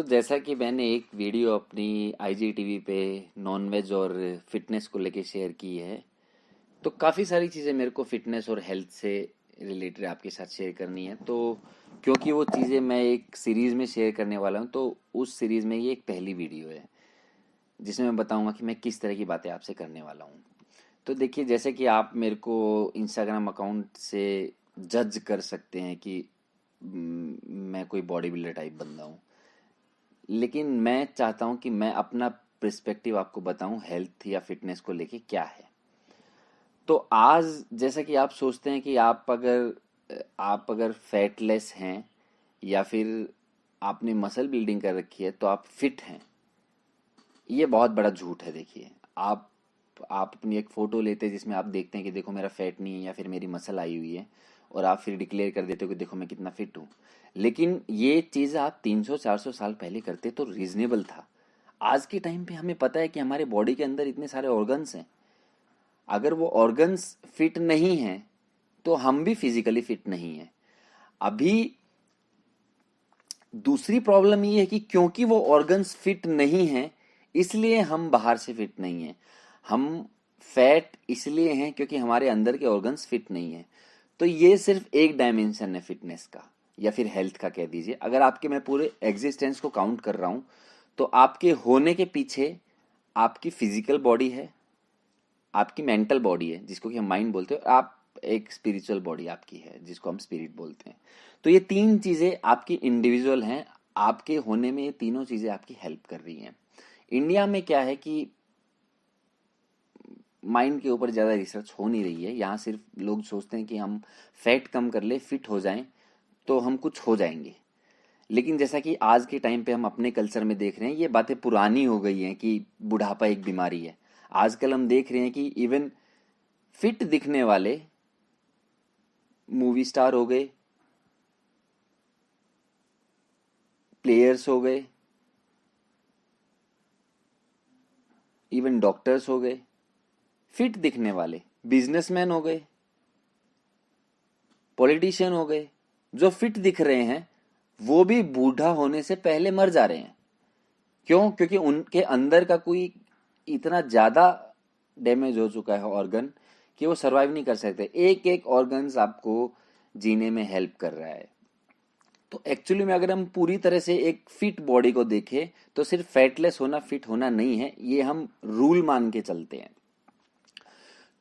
तो जैसा कि मैंने एक वीडियो अपनी आईजीटीवी पे नॉनवेज और फिटनेस को लेके शेयर की है, तो काफ़ी सारी चीज़ें मेरे को फिटनेस और हेल्थ से रिलेटेड आपके साथ शेयर करनी है। तो क्योंकि वो चीज़ें मैं एक सीरीज़ में शेयर करने वाला हूँ, तो उस सीरीज़ में ये एक पहली वीडियो है जिसमें मैं बताऊंगा कि मैं किस तरह की बातें आपसे करने वाला हूँ। तो देखिए, जैसे कि आप मेरे को इंस्टाग्राम अकाउंट से जज कर सकते हैं कि मैं कोई बॉडी बिल्डर टाइप बंदा हूँ, लेकिन मैं चाहता हूं कि मैं अपना पर्सपेक्टिव आपको बताऊं हेल्थ या फिटनेस को लेके क्या है। तो आज जैसा कि आप सोचते हैं कि आप अगर फैटलेस हैं या फिर आपने मसल बिल्डिंग कर रखी है तो आप फिट हैं, ये बहुत बड़ा झूठ है। देखिए, आप अपनी एक फ़ोटो लेते हैं जिसमें आप देखते हैं कि देखो मेरा फैट नहीं है या फिर मेरी मसल आई हुई है, और आप फिर डिक्लेयर कर देते हो कि देखो मैं कितना फिट हूँ। लेकिन ये चीज़ आप 300-400 साल पहले करते तो रीजनेबल था। आज के टाइम पे हमें पता है कि हमारे बॉडी के अंदर इतने सारे ऑर्गन्स हैं। अगर वो ऑर्गन्स फिट नहीं हैं तो हम भी फिजिकली फिट नहीं हैं। अभी दूसरी प्रॉब्लम ये है कि क्योंकि वो ऑर्गन्स फिट नहीं हैं, इसलिए हम बाहर से फिट नहीं हैं। हम फैट इसलिए हैं क्योंकि हमारे अंदर के ऑर्गन्स फिट नहीं हैं। तो ये सिर्फ एक डायमेंशन है फिटनेस का, या फिर हेल्थ का कह दीजिए। अगर आपके मैं पूरे एग्जिस्टेंस को काउंट कर रहा हूं, तो आपके होने के पीछे आपकी फिजिकल बॉडी है, आपकी मेंटल बॉडी है जिसको कि हम माइंड बोलते हैं, और आप एक स्पिरिचुअल बॉडी आपकी है जिसको हम स्पिरिट बोलते हैं। तो ये तीन चीजें आपकी इंडिविजुअल हैं। आपके होने में ये तीनों चीजें आपकी हेल्प कर रही हैं। इंडिया में क्या है कि माइंड के ऊपर ज़्यादा रिसर्च हो नहीं रही है। यहाँ सिर्फ लोग सोचते हैं कि हम फैट कम कर ले, फिट हो जाएं, तो हम कुछ हो जाएंगे। लेकिन जैसा कि आज के टाइम पे हम अपने कल्चर में देख रहे हैं, ये बातें पुरानी हो गई हैं कि बुढ़ापा एक बीमारी है। आजकल हम देख रहे हैं कि इवन फिट दिखने वाले मूवी स्टार हो गए, प्लेयर्स हो गए, इवन डॉक्टर्स हो गए, फिट दिखने वाले बिजनेसमैन हो गए, पॉलिटिशियन हो गए, जो फिट दिख रहे हैं वो भी बूढ़ा होने से पहले मर जा रहे हैं। क्यों? क्योंकि उनके अंदर का कोई इतना ज्यादा डैमेज हो चुका है ऑर्गन कि वो सरवाइव नहीं कर सकते। एक एक ऑर्गन्स आपको जीने में हेल्प कर रहा है। तो एक्चुअली में अगर हम पूरी तरह से एक फिट बॉडी को देखें, तो सिर्फ फैटलेस होना फिट होना नहीं है, ये हम रूल मान के चलते हैं।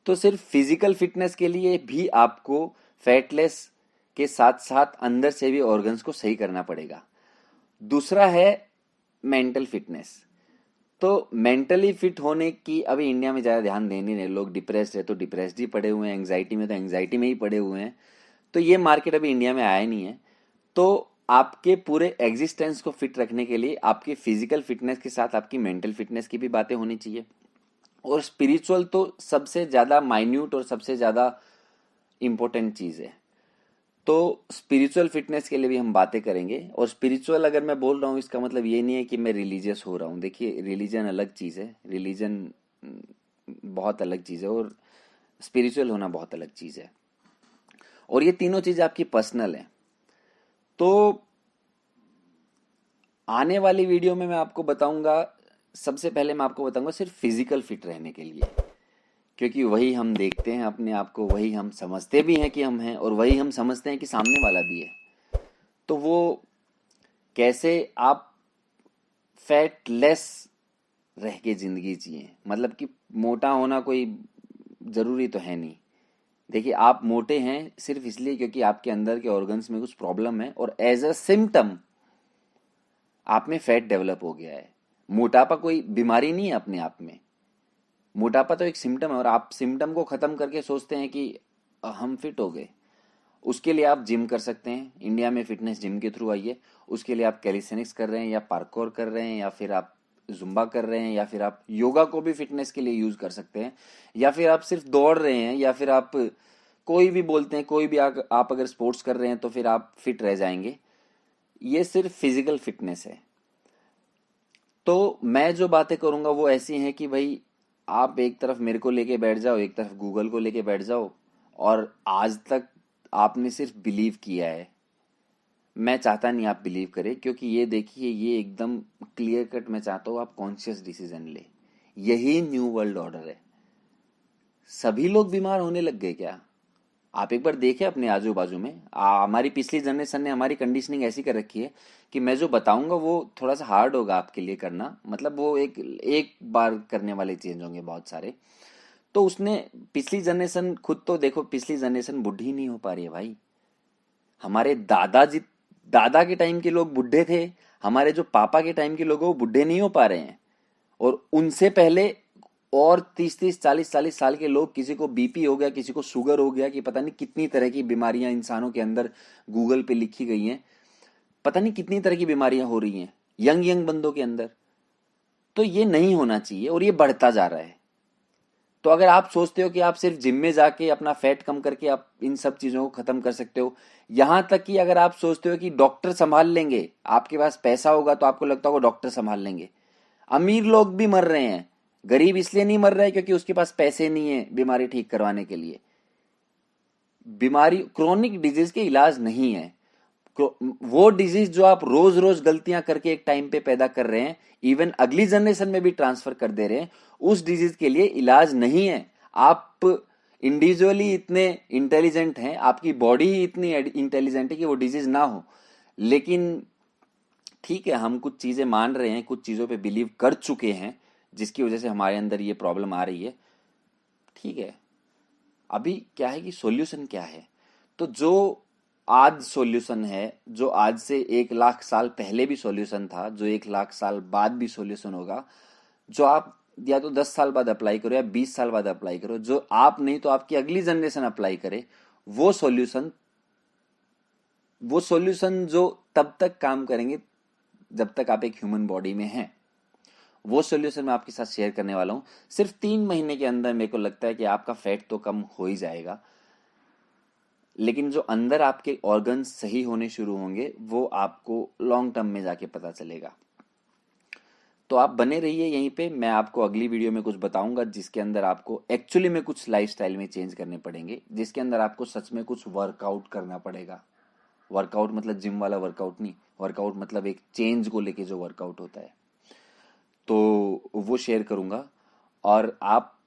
तो सिर्फ फिजिकल फिटनेस के लिए भी आपको फैटलेस के साथ साथ अंदर से भी ऑर्गन्स को सही करना पड़ेगा। दूसरा है मेंटल फिटनेस। तो मेंटली फिट होने की अभी इंडिया में ज़्यादा ध्यान दे नहीं रहे लोग। डिप्रेस्ड है तो डिप्रेस्ड ही पड़े हुए हैं, एंग्जाइटी में तो एंग्जाइटी में ही पड़े हुए हैं। तो ये मार्केट अभी इंडिया में आया नहीं है। तो आपके पूरे एग्जिस्टेंस को फिट रखने के लिए आपकी फिजिकल फिटनेस के साथ आपकी मेंटल फिटनेस की भी बातें होनी चाहिए। और स्पिरिचुअल तो सबसे ज़्यादा माइन्यूट और सबसे ज़्यादा इम्पोर्टेंट चीज़ है। तो स्पिरिचुअल फिटनेस के लिए भी हम बातें करेंगे। और स्पिरिचुअल अगर मैं बोल रहा हूँ, इसका मतलब ये नहीं है कि मैं रिलीजियस हो रहा हूँ। देखिए, रिलीजन अलग चीज़ है, रिलीजन बहुत अलग चीज़ है, और स्पिरिचुअल होना बहुत अलग चीज़ है। और ये तीनों चीज़ आपकी पर्सनल है। तो आने वाली वीडियो में मैं आपको बताऊंगा, सबसे पहले मैं आपको बताऊंगा सिर्फ फिजिकल फिट रहने के लिए, क्योंकि वही हम देखते हैं अपने आप को, वही हम समझते भी हैं कि हम हैं, और वही हम समझते हैं कि सामने वाला भी है। तो वो कैसे आप फैटलेस रह के जिंदगी जिए, मतलब कि मोटा होना कोई जरूरी तो है नहीं। देखिए, आप मोटे हैं सिर्फ इसलिए क्योंकि आपके अंदर के ऑर्गन्स में कुछ प्रॉब्लम है, और एज अ सिम्टम आप में फैट डेवलप हो गया है। मोटापा कोई बीमारी नहीं है अपने आप में। मोटापा तो एक सिम्टम है, और आप सिम्टम को खत्म करके सोचते हैं कि हम फिट हो गए। उसके लिए आप जिम कर सकते हैं। इंडिया में फिटनेस जिम के थ्रू आई है। उसके लिए आप कैलिस्थेनिक्स कर रहे हैं, या पार्कोर कर रहे हैं, या फिर आप जुम्बा कर रहे हैं, या फिर आप योगा को भी फिटनेस के लिए यूज कर सकते हैं, या फिर आप सिर्फ दौड़ रहे हैं, या फिर आप कोई भी बोलते हैं, कोई भी आप अगर स्पोर्ट्स कर रहे हैं तो फिर आप फिट रह जाएंगे। ये सिर्फ फिजिकल फिटनेस है। तो मैं जो बातें करूंगा वो ऐसी हैं कि भाई, आप एक तरफ मेरे को लेके बैठ जाओ, एक तरफ गूगल को लेके बैठ जाओ, और आज तक आपने सिर्फ बिलीव किया है। मैं चाहता नहीं आप बिलीव करें, क्योंकि ये देखिए ये एकदम क्लियर कट मैं चाहता हूँ आप कॉन्शियस डिसीजन ले। यही न्यू वर्ल्ड ऑर्डर है। सभी लोग बीमार होने लग गए क्या? आप एक बार देखें अपने आजू बाजू में। हमारी पिछली जनरेशन ने हमारी कंडीशनिंग ऐसी कर रखी है कि मैं जो बताऊंगा वो थोड़ा सा हार्ड होगा आपके लिए करना, मतलब वो एक बार करने वाले चेंज होंगे बहुत सारे। तो उसने पिछली जनरेशन, खुद तो देखो पिछली जनरेशन बुढ़ी नहीं हो पा रही है भाई। हमारे दादा के टाइम के लोग बुढ़े थे, हमारे जो पापा के टाइम के लोग हैं वो बुढ़े नहीं हो पा रहे हैं। और उनसे पहले और 30-30 40 40 साल के लोग, किसी को बीपी हो गया, किसी को शुगर हो गया, कि पता नहीं कितनी तरह की बीमारियां इंसानों के अंदर गूगल पे लिखी गई हैं, पता नहीं कितनी तरह की बीमारियां हो रही हैं यंग यंग बंदों के अंदर। तो ये नहीं होना चाहिए और ये बढ़ता जा रहा है। तो अगर आप सोचते हो कि आप सिर्फ जिम में जाके अपना फैट कम करके आप इन सब चीजों को खत्म कर सकते हो, यहां तक कि अगर आप सोचते हो कि डॉक्टर संभाल लेंगे, आपके पास पैसा होगा तो आपको लगता होगा डॉक्टर संभाल लेंगे। अमीर लोग भी मर रहे हैं, गरीब इसलिए नहीं मर रहा है क्योंकि उसके पास पैसे नहीं है बीमारी ठीक करवाने के लिए। बीमारी क्रोनिक डिजीज के इलाज नहीं है। वो डिजीज जो आप रोज रोज गलतियां करके एक टाइम पे पैदा कर रहे हैं, इवन अगली जनरेशन में भी ट्रांसफर कर दे रहे हैं, उस डिजीज के लिए इलाज नहीं है। आप इंडिविजुअली इतने इंटेलिजेंट हैं, आपकी बॉडी ही इतनी इंटेलिजेंट है कि वो डिजीज ना हो। लेकिन ठीक है, हम कुछ चीजें मान रहे हैं, कुछ चीजों पे बिलीव कर चुके हैं, जिसकी वजह से हमारे अंदर ये प्रॉब्लम आ रही है। ठीक है, अभी क्या है कि सॉल्यूशन क्या है? तो जो आज सॉल्यूशन है, जो आज से 1 लाख साल पहले भी सॉल्यूशन था, जो 1 लाख साल बाद भी सॉल्यूशन होगा, जो आप या तो 10 साल बाद अप्लाई करो या 20 साल बाद अप्लाई करो, जो आप नहीं तो आपकी अगली जनरेशन अप्लाई करे, वो सॉल्यूशन जो तब तक काम करेंगे जब तक आप एक ह्यूमन बॉडी में हैं, वो सॉल्यूशन मैं आपके साथ शेयर करने वाला हूं। सिर्फ 3 महीने के अंदर मेरे को लगता है कि आपका फैट तो कम हो ही जाएगा, लेकिन जो अंदर आपके ऑर्गन्स सही होने शुरू होंगे वो आपको लॉन्ग टर्म में जाके पता चलेगा। तो आप बने रहिए यहीं पे, मैं आपको अगली वीडियो में कुछ बताऊंगा जिसके अंदर आपको एक्चुअली में कुछ लाइफस्टाइल में चेंज करने पड़ेंगे, जिसके अंदर आपको सच में कुछ वर्कआउट करना पड़ेगा। वर्कआउट मतलब जिम वाला वर्कआउट नहीं, वर्कआउट मतलब एक चेंज को लेके जो वर्कआउट होता है, तो वो शेयर करूंगा। और आप,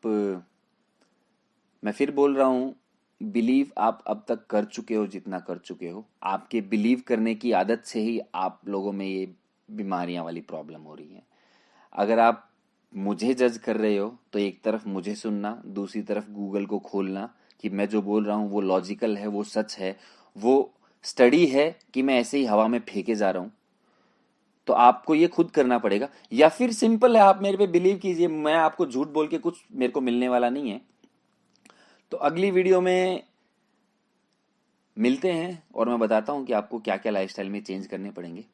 मैं फिर बोल रहा हूं, बिलीव आप अब तक कर चुके हो जितना कर चुके हो, आपके बिलीव करने की आदत से ही आप लोगों में ये बीमारियां वाली प्रॉब्लम हो रही है। अगर आप मुझे जज कर रहे हो तो एक तरफ मुझे सुनना, दूसरी तरफ गूगल को खोलना कि मैं जो बोल रहा हूँ वो लॉजिकल है, वो सच है, वो स्टडी है कि मैं ऐसे ही हवा में फेंके जा रहा हूँ। तो आपको ये खुद करना पड़ेगा, या फिर सिंपल है, आप मेरे पे बिलीव कीजिए, मैं आपको झूठ बोल के कुछ मेरे को मिलने वाला नहीं है। तो अगली वीडियो में मिलते हैं और मैं बताता हूँ कि आपको क्या क्या लाइफस्टाइल में चेंज करने पड़ेंगे।